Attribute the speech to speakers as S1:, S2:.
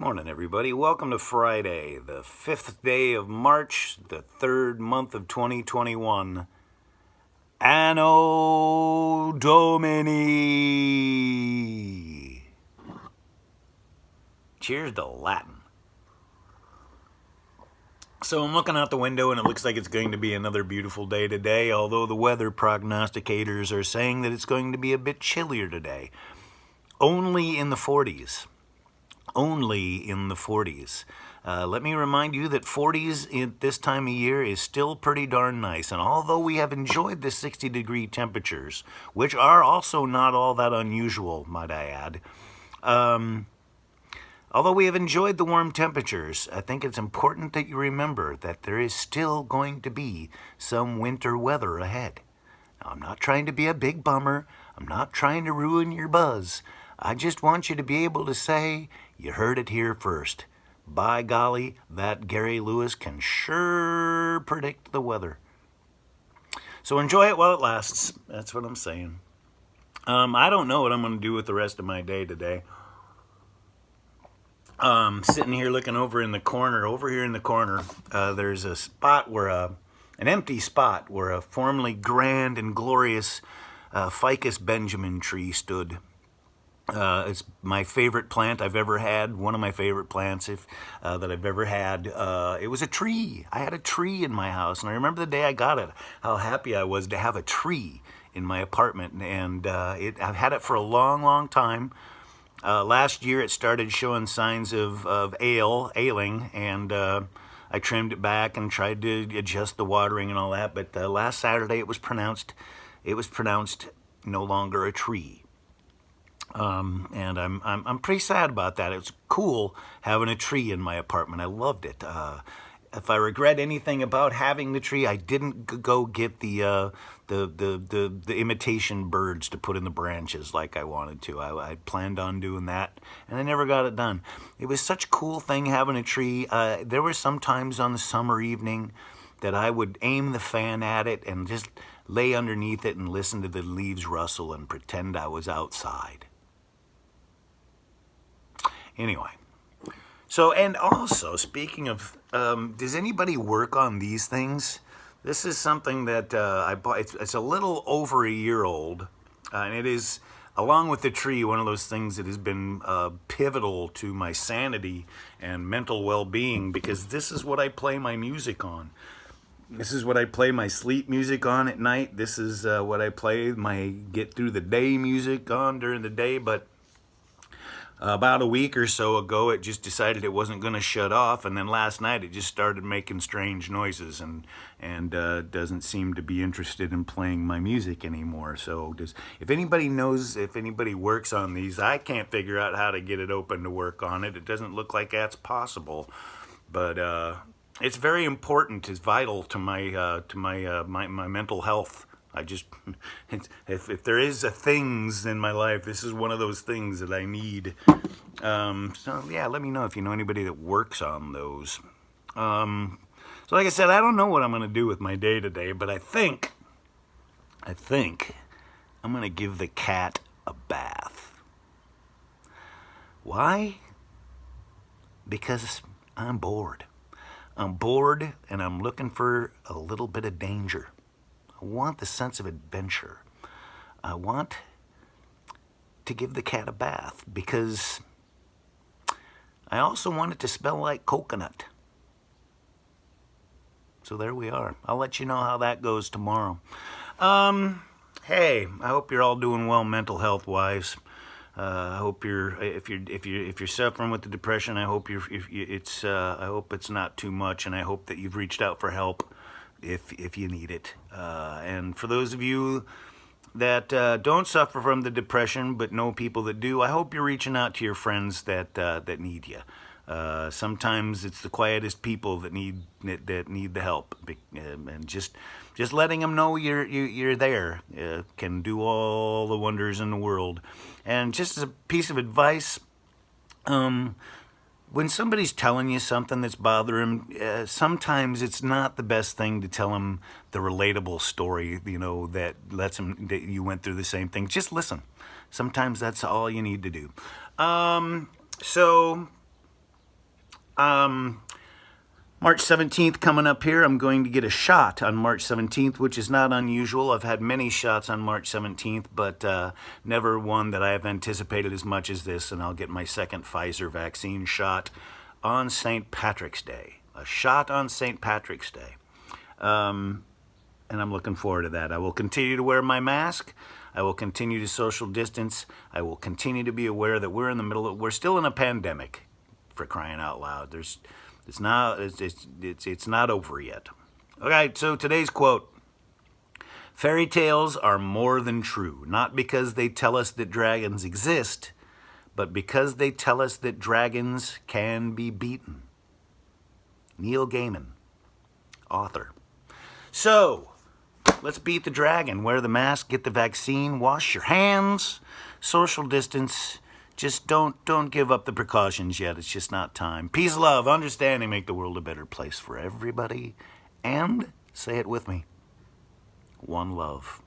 S1: Morning, everybody. Welcome to Friday, the 5th day of March, the 3rd month of 2021. Anno Domini. Cheers to Latin. So I'm looking out the window and it looks like it's going to be another beautiful day today, although the weather prognosticators are saying that it's going to be a bit chillier today. Only in the 40s. Only in the 40s. Let me remind you that 40s at this time of year is still pretty darn nice. And although we have enjoyed the 60-degree temperatures, which are also not all that unusual, might I add, although we have enjoyed the warm temperatures, I think it's important that you remember that there is still going to be some winter weather ahead. Now, I'm not trying to be a big bummer. I'm not trying to ruin your buzz. I just want you to be able to say, you heard it here first. By golly, that Gary Lewis can sure predict the weather. So enjoy it while it lasts. That's what I'm saying. I don't know what I'm going to do with the rest of my day today. Sitting here looking over here in the corner, there's a spot where an empty spot where a formerly grand and glorious ficus Benjamin tree stood. It's my favorite plant I've ever had, one of my favorite plants that I've ever had. It was a tree. I had a tree in my house, and I remember the day I got it, how happy I was to have a tree in my apartment. And I've had it for a long, long time. Last year it started showing signs of ailing, and I trimmed it back and tried to adjust the watering and all that. But last Saturday it was pronounced no longer a tree. And I'm pretty sad about that. It's cool having a tree in my apartment. I loved it. If I regret anything about having the tree, I didn't go get the imitation birds to put in the branches like I wanted to. I planned on doing that, and I never got it done. It was such a cool thing having a tree. There were some times on the summer evening that I would aim the fan at it and just lay underneath it and listen to the leaves rustle and pretend I was outside. Anyway, so, and also, speaking of, does anybody work on these things? This is something that I bought. It's a little over a year old, and it is, along with the tree, one of those things that has been pivotal to my sanity and mental well-being, because this is what I play my music on. This is what I play my sleep music on at night. This is what I play my get through the day music on during the day, but about a week or so ago, it just decided it wasn't going to shut off, and then last night it just started making strange noises and doesn't seem to be interested in playing my music anymore. So if anybody knows, if anybody works on these, I can't figure out how to get it open to work on it. It doesn't look like that's possible, but it's very important. It's vital to my my mental health. I just, if there is a things in my life, this is one of those things that I need. So yeah, let me know if you know anybody that works on those. So like I said, I don't know what I'm going to do with my day today, but I think I'm going to give the cat a bath. Why? Because I'm bored. I'm bored and I'm looking for a little bit of danger. I want the sense of adventure. I want to give the cat a bath because I also want it to smell like coconut. So there we are. I'll let you know how that goes tomorrow. Hey, I hope you're all doing well mental health wise. I hope if you're suffering with the depression, I hope I hope it's not too much, and I hope that you've reached out for help if you need it. And for those of you that don't suffer from the depression but know people that do, I hope you're reaching out to your friends that need you. Sometimes it's the quietest people that need the help, and just letting them know you're there can do all the wonders in the world. And just as a piece of advice, when somebody's telling you something that's bothering them, sometimes it's not the best thing to tell them the relatable story, that lets them, that you went through the same thing. Just listen. Sometimes that's all you need to do. So March 17th coming up here. I'm going to get a shot on March 17th, which is not unusual. I've had many shots on March 17th, but never one that I have anticipated as much as this, and I'll get my second Pfizer vaccine shot on St. Patrick's Day. A shot on St. Patrick's Day. And I'm looking forward to that. I will continue to wear my mask. I will continue to social distance. I will continue to be aware that we're in the middle of, we're still in a pandemic, for crying out loud. It's not over yet. Okay, so today's quote. Fairy tales are more than true, not because they tell us that dragons exist, but because they tell us that dragons can be beaten. Neil Gaiman, author. So, let's beat the dragon. Wear the mask, get the vaccine, wash your hands, social distance. Just don't give up the precautions yet. It's just not time. Peace, love, understanding make the world a better place for everybody. And, say it with me, one love.